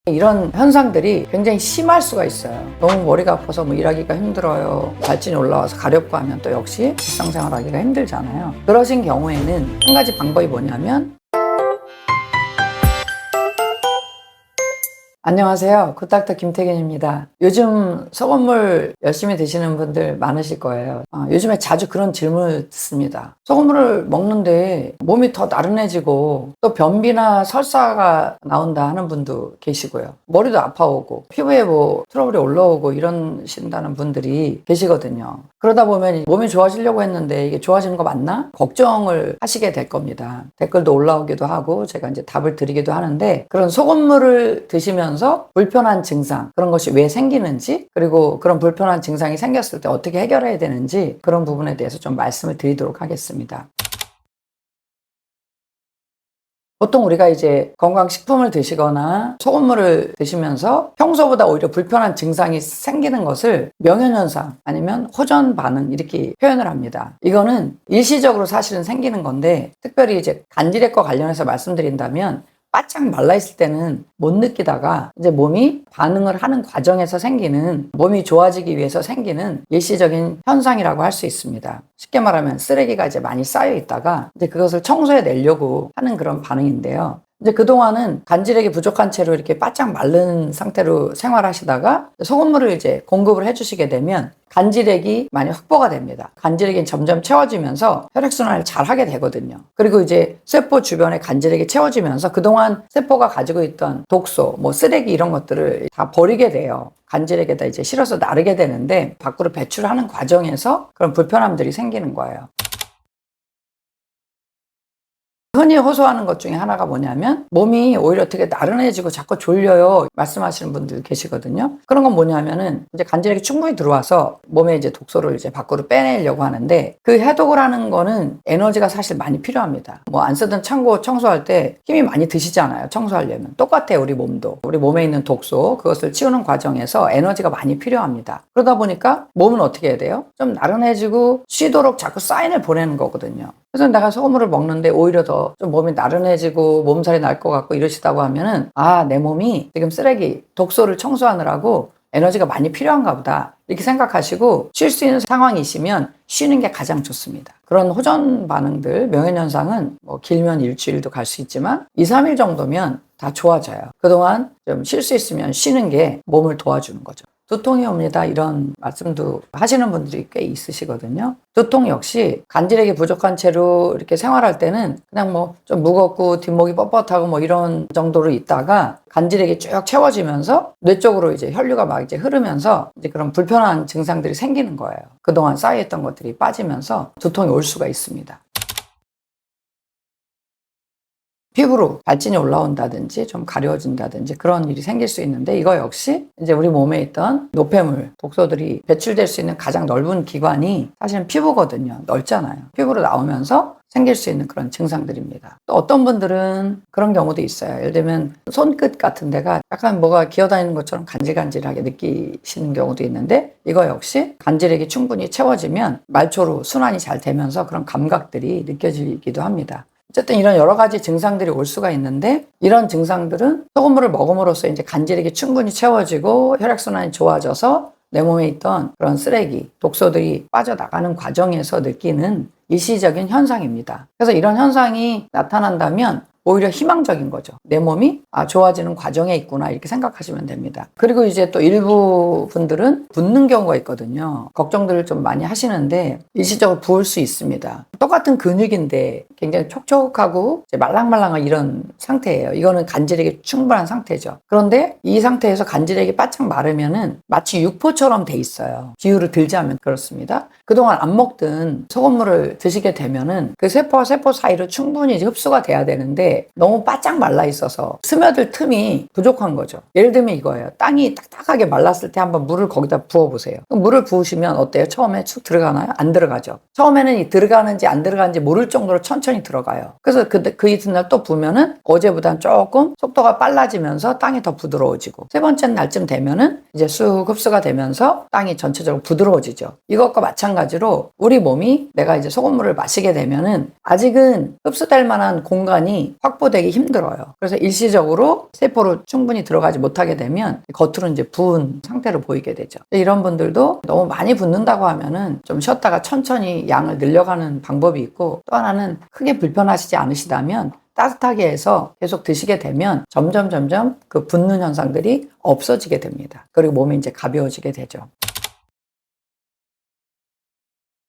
이런 현상들이 굉장히 심할 수가 있어요. 너무 머리가 아파서 뭐 일하기가 힘들어요. 발진이 올라와서 가렵고 하면 또 역시 일상생활 하기가 힘들잖아요. 그러신 경우에는 한 가지 방법이 뭐냐면, 안녕하세요. 굿닥터 김태균입니다. 요즘 소금물 열심히 드시는 분들 많으실 거예요. 요즘에 자주 그런 질문을 듣습니다. 소금물을 먹는데 몸이 더 나른해지고 또 변비나 설사가 나온다 하는 분도 계시고요. 머리도 아파오고 피부에 뭐 트러블이 올라오고 이러신다는 분들이 계시거든요. 그러다 보면 몸이 좋아지려고 했는데 이게 좋아지는 거 맞나? 걱정을 하시게 될 겁니다. 댓글도 올라오기도 하고 제가 이제 답을 드리기도 하는데, 그런 소금물을 드시면서 불편한 증상, 그런 것이 왜 생기는지, 그리고 그런 불편한 증상이 생겼을 때 어떻게 해결해야 되는지, 그런 부분에 대해서 좀 말씀을 드리도록 하겠습니다. 보통 우리가 이제 건강식품을 드시거나 소금물을 드시면서 평소보다 오히려 불편한 증상이 생기는 것을 명현현상 아니면 호전 반응 이렇게 표현을 합니다. 이거는 일시적으로 사실은 생기는 건데, 특별히 이제 간질액과 관련해서 말씀드린다면, 바짝 말라있을 때는 못 느끼다가 이제 몸이 반응을 하는 과정에서 생기는, 몸이 좋아지기 위해서 생기는 일시적인 현상이라고 할 수 있습니다. 쉽게 말하면 쓰레기가 이제 많이 쌓여 있다가 이제 그것을 청소해 내려고 하는 그런 반응인데요. 이제 그동안은 간질액이 부족한 채로 이렇게 바짝 마른 상태로 생활하시다가 소금물을 이제 공급을 해주시게 되면 간질액이 많이 확보가 됩니다. 간질액이 점점 채워지면서 혈액순환을 잘 하게 되거든요. 그리고 이제 세포 주변에 간질액이 채워지면서 그동안 세포가 가지고 있던 독소, 뭐 쓰레기 이런 것들을 다 버리게 돼요. 간질액에다 이제 실어서 나르게 되는데, 밖으로 배출하는 과정에서 그런 불편함들이 생기는 거예요. 흔히 호소하는 것 중에 하나가 뭐냐면, 몸이 오히려 되게 나른해지고 자꾸 졸려요 말씀하시는 분들 계시거든요. 그런 건 뭐냐면은 이제 간질액이 충분히 들어와서 몸에 이제 독소를 이제 밖으로 빼내려고 하는데, 그 해독을 하는 거는 에너지가 사실 많이 필요합니다. 뭐 안 쓰던 창고 청소할 때 힘이 많이 드시잖아요. 청소하려면 똑같아요. 우리 몸도, 우리 몸에 있는 독소, 그것을 치우는 과정에서 에너지가 많이 필요합니다. 그러다 보니까 몸은 어떻게 해야 돼요? 좀 나른해지고 쉬도록 자꾸 사인을 보내는 거거든요. 그래서 내가 소금물을 먹는데 오히려 더 좀 몸이 나른해지고 몸살이 날 것 같고 이러시다고 하면은, 내 몸이 지금 쓰레기, 독소를 청소하느라고 에너지가 많이 필요한가 보다 이렇게 생각하시고 쉴 수 있는 상황이시면 쉬는 게 가장 좋습니다. 그런 호전 반응들, 명현현상은 뭐 길면 일주일도 갈 수 있지만 2, 3일 정도면 다 좋아져요. 그동안 좀 쉴 수 있으면 쉬는 게 몸을 도와주는 거죠. 두통이 옵니다, 이런 말씀도 하시는 분들이 꽤 있으시거든요. 두통 역시 간질액이 부족한 채로 이렇게 생활할 때는 그냥 뭐 좀 무겁고 뒷목이 뻣뻣하고 뭐 이런 정도로 있다가 간질액이 쭉 채워지면서 뇌 쪽으로 이제 혈류가 막 이제 흐르면서 이제 그런 불편한 증상들이 생기는 거예요. 그동안 쌓여있던 것들이 빠지면서 두통이 올 수가 있습니다. 피부로 발진이 올라온다든지 좀 가려워진다든지 그런 일이 생길 수 있는데, 이거 역시 이제 우리 몸에 있던 노폐물, 독소들이 배출될 수 있는 가장 넓은 기관이 사실은 피부거든요. 넓잖아요. 피부로 나오면서 생길 수 있는 그런 증상들입니다. 또 어떤 분들은 그런 경우도 있어요. 예를 들면 손끝 같은 데가 약간 뭐가 기어다니는 것처럼 간질간질하게 느끼시는 경우도 있는데, 이거 역시 간질액이 충분히 채워지면 말초로 순환이 잘 되면서 그런 감각들이 느껴지기도 합니다. 어쨌든 이런 여러 가지 증상들이 올 수가 있는데, 이런 증상들은 소금물을 먹음으로써 이제 간질액이 충분히 채워지고 혈액순환이 좋아져서 내 몸에 있던 그런 쓰레기, 독소들이 빠져나가는 과정에서 느끼는 일시적인 현상입니다. 그래서 이런 현상이 나타난다면 오히려 희망적인 거죠. 내 몸이 좋아지는 과정에 있구나 이렇게 생각하시면 됩니다. 그리고 이제 또 일부 분들은 붓는 경우가 있거든요. 걱정들을 좀 많이 하시는데 일시적으로 부을 수 있습니다. 똑같은 근육인데 굉장히 촉촉하고 말랑말랑한 이런 상태예요. 이거는 간질액이 충분한 상태죠. 그런데 이 상태에서 간질액이 바짝 마르면은 마치 육포처럼 돼 있어요. 비유를 들자면 그렇습니다. 그동안 안 먹던 소금물을 드시게 되면은 그 세포와 세포 사이로 충분히 흡수가 돼야 되는데 너무 바짝 말라 있어서 스며들 틈이 부족한 거죠. 예를 들면 이거예요. 땅이 딱딱하게 말랐을 때 한번 물을 거기다 부어보세요. 물을 부으시면 어때요? 처음에 축 들어가나요? 안 들어가죠. 처음에는 이 들어가는지 안 들어가는지 모를 정도로 천천히 들어가요. 그래서 그 이튿날 또 부으면은 어제보단 조금 속도가 빨라지면서 땅이 더 부드러워지고, 세 번째 날쯤 되면은 이제 쑥 흡수가 되면서 땅이 전체적으로 부드러워지죠. 이것과 마찬가지로 우리 몸이 내가 이제 소금물을 마시게 되면은 아직은 흡수될 만한 공간이 확보되기 힘들어요. 그래서 일시적으로 세포로 충분히 들어가지 못하게 되면 겉으로 이제 부은 상태로 보이게 되죠. 이런 분들도 너무 많이 붓는다고 하면은 좀 쉬었다가 천천히 양을 늘려가는 방법이 있고, 또 하나는 크게 불편하시지 않으시다면 따뜻하게 해서 계속 드시게 되면 점점 그 붓는 현상들이 없어지게 됩니다. 그리고 몸이 이제 가벼워지게 되죠.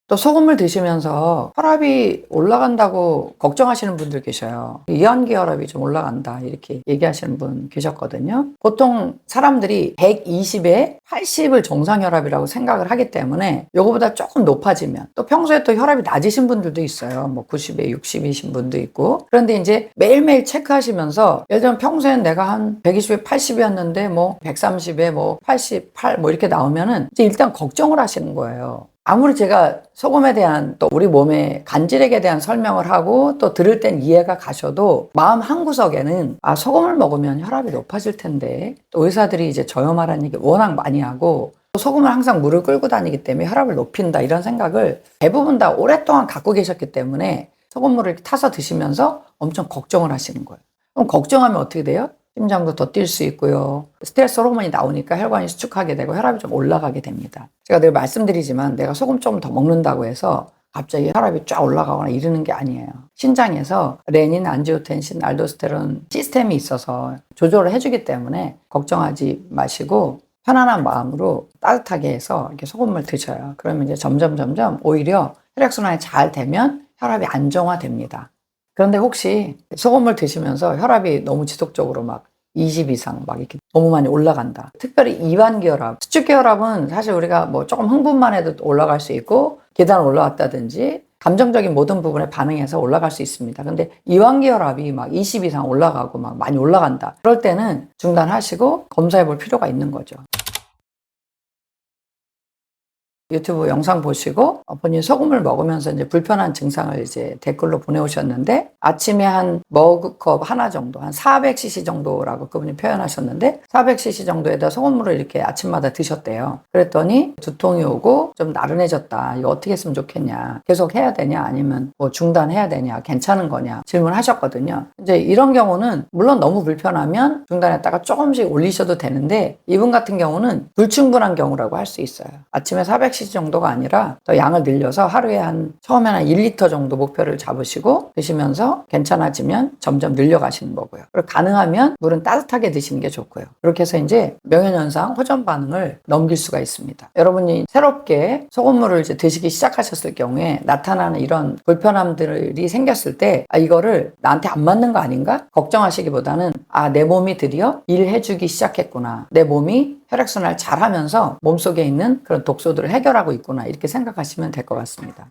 또 소금을 드시면서 혈압이 올라간다고 걱정하시는 분들 계셔요. 이완기 혈압이 좀 올라간다 이렇게 얘기하시는 분 계셨거든요. 보통 사람들이 120에 80을 정상 혈압이라고 생각을 하기 때문에 이거보다 조금 높아지면, 또 평소에 또 혈압이 낮으신 분들도 있어요. 뭐 90에 60이신 분도 있고. 그런데 이제 매일매일 체크하시면서, 예를 들면 평소엔 내가 한 120에 80이었는데 뭐 130에 뭐 88 뭐 이렇게 나오면은 이제 일단 걱정을 하시는 거예요. 아무리 제가 소금에 대한, 또 우리 몸의 간질액에 대한 설명을 하고 또 들을 땐 이해가 가셔도 마음 한구석에는 소금을 먹으면 혈압이 높아질 텐데, 또 의사들이 이제 저염하라는 얘기 워낙 많이 하고 또 소금을 항상 물을 끌고 다니기 때문에 혈압을 높인다 이런 생각을 대부분 다 오랫동안 갖고 계셨기 때문에 소금물을 이렇게 타서 드시면서 엄청 걱정을 하시는 거예요. 그럼 걱정하면 어떻게 돼요? 심장도 더 뛸 수 있고요. 스트레스 호르몬이 나오니까 혈관이 수축하게 되고 혈압이 좀 올라가게 됩니다. 제가 늘 말씀드리지만 내가 소금 좀 더 먹는다고 해서 갑자기 혈압이 쫙 올라가거나 이러는 게 아니에요. 신장에서 레닌, 안지오텐신, 알도스테론 시스템이 있어서 조절을 해주기 때문에 걱정하지 마시고 편안한 마음으로 따뜻하게 해서 이렇게 소금물 드셔요. 그러면 이제 점점 오히려 혈액순환이 잘 되면 혈압이 안정화됩니다. 그런데 혹시 소금을 드시면서 혈압이 너무 지속적으로 막 20 이상 막 이렇게 너무 많이 올라간다. 특별히 이완기 혈압, 수축기 혈압은 사실 우리가 뭐 조금 흥분만 해도 올라갈 수 있고, 계단을 올라왔다든지 감정적인 모든 부분에 반응해서 올라갈 수 있습니다. 근데 이완기 혈압이 막 20 이상 올라가고 막 많이 올라간다. 그럴 때는 중단하시고 검사해 볼 필요가 있는 거죠. 유튜브 영상 보시고 본인 소금을 먹으면서 이제 불편한 증상을 이제 댓글로 보내오셨는데, 아침에 한 머그컵 하나 정도, 한 400cc 정도라고 그분이 표현하셨는데, 400cc 정도에다 소금물을 이렇게 아침마다 드셨대요. 그랬더니 두통이 오고 좀 나른해졌다. 이거 어떻게 했으면 좋겠냐? 계속 해야 되냐? 아니면 뭐 중단해야 되냐? 괜찮은 거냐? 질문하셨거든요. 이제 이런 경우는 물론 너무 불편하면 중단했다가 조금씩 올리셔도 되는데, 이분 같은 경우는 불충분한 경우라고 할 수 있어요. 아침에 400cc 정도가 아니라 더 양을 늘려서 하루에 처음에는 한 1리터 정도 목표를 잡으시고 드시면서 괜찮아지면 점점 늘려가시는 거고요. 그리고 가능하면 물은 따뜻하게 드시는 게 좋고요. 그렇게 해서 이제 명현현상, 호전 반응을 넘길 수가 있습니다. 여러분이 새롭게 소금물을 이제 드시기 시작하셨을 경우에 나타나는 이런 불편함들이 생겼을 때 이거를 나한테 안 맞는 거 아닌가? 걱정하시기보다는 내 몸이 드디어 일해주기 시작했구나. 내 몸이 혈액순환을 잘 하면서 몸속에 있는 그런 독소들을 해결하고 있구나. 이렇게 생각하시면 될 것 같습니다.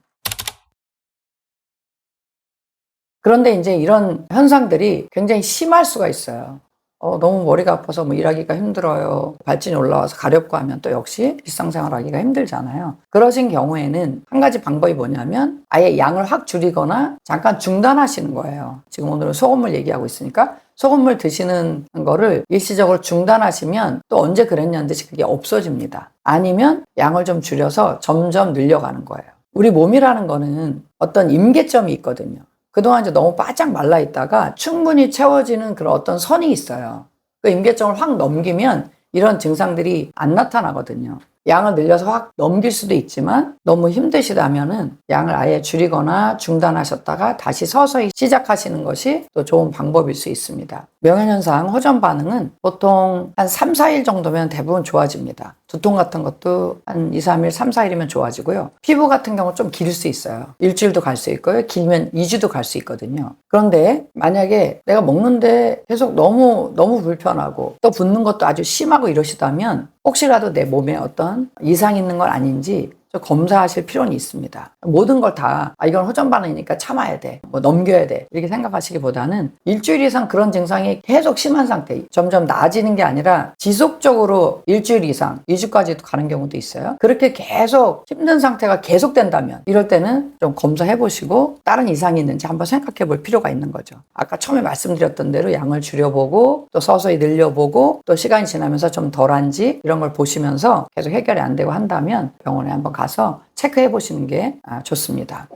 그런데 이제 이런 현상들이 굉장히 심할 수가 있어요. 너무 머리가 아파서 뭐 일하기가 힘들어요. 발진이 올라와서 가렵고 하면 또 역시 일상생활 하기가 힘들잖아요. 그러신 경우에는 한 가지 방법이 뭐냐면 아예 양을 확 줄이거나 잠깐 중단하시는 거예요. 지금 오늘은 소금물 얘기하고 있으니까 소금물 드시는 거를 일시적으로 중단하시면 또 언제 그랬냐는 듯이 그게 없어집니다. 아니면 양을 좀 줄여서 점점 늘려가는 거예요. 우리 몸이라는 거는 어떤 임계점이 있거든요. 그동안 이제 너무 바짝 말라 있다가 충분히 채워지는 그런 어떤 선이 있어요. 그 임계점을 확 넘기면 이런 증상들이 안 나타나거든요. 양을 늘려서 확 넘길 수도 있지만 너무 힘드시다면은 양을 아예 줄이거나 중단하셨다가 다시 서서히 시작하시는 것이 또 좋은 방법일 수 있습니다. 명현현상 호전 반응은 보통 한 3, 4일 정도면 대부분 좋아집니다. 두통 같은 것도 한 2, 3일, 3, 4일이면 좋아지고요. 피부 같은 경우 좀 길 수 있어요. 일주일도 갈 수 있고요. 길면 2주도 갈 수 있거든요. 그런데 만약에 내가 먹는데 계속 너무 불편하고 또 붓는 것도 아주 심하고 이러시다면 혹시라도 내 몸에 어떤 이상이 있는 건 아닌지 좀 검사하실 필요는 있습니다. 모든 걸 다 이건 호전 반응이니까 참아야 돼, 뭐 넘겨야 돼 이렇게 생각하시기보다는 일주일 이상 그런 증상이 계속 심한 상태, 점점 나아지는 게 아니라 지속적으로 일주일 이상 2주까지도 가는 경우도 있어요. 그렇게 계속 힘든 상태가 계속된다면 이럴 때는 좀 검사해 보시고 다른 이상이 있는지 한번 생각해 볼 필요가 있는 거죠. 아까 처음에 말씀드렸던 대로 양을 줄여보고 또 서서히 늘려보고 또 시간이 지나면서 좀 덜한지 이런 걸 보시면서 계속 해결이 안 되고 한다면 병원에 한번 가서 체크해 보시는 게 좋습니다.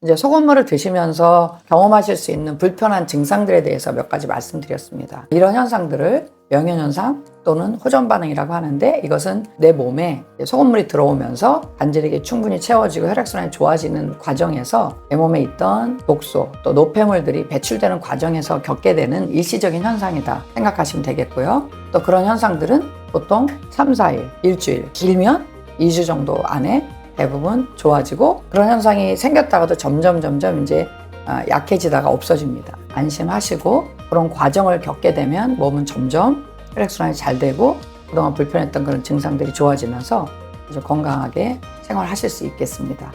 이제 소금물을 드시면서 경험하실 수 있는 불편한 증상들에 대해서 몇 가지 말씀드렸습니다. 이런 현상들을 명현현상 또는 호전반응이라고 하는데, 이것은 내 몸에 소금물이 들어오면서 간질이 충분히 채워지고 혈액순환이 좋아지는 과정에서 내 몸에 있던 독소 또 노폐물들이 배출되는 과정에서 겪게 되는 일시적인 현상이다 생각하시면 되겠고요. 또 그런 현상들은 보통 3, 4일, 일주일, 길면 2주 정도 안에 대부분 좋아지고, 그런 현상이 생겼다가도 점점 이제 약해지다가 없어집니다. 안심하시고 그런 과정을 겪게 되면 몸은 점점 혈액순환이 잘 되고 그동안 불편했던 그런 증상들이 좋아지면서 이제 건강하게 생활하실 수 있겠습니다.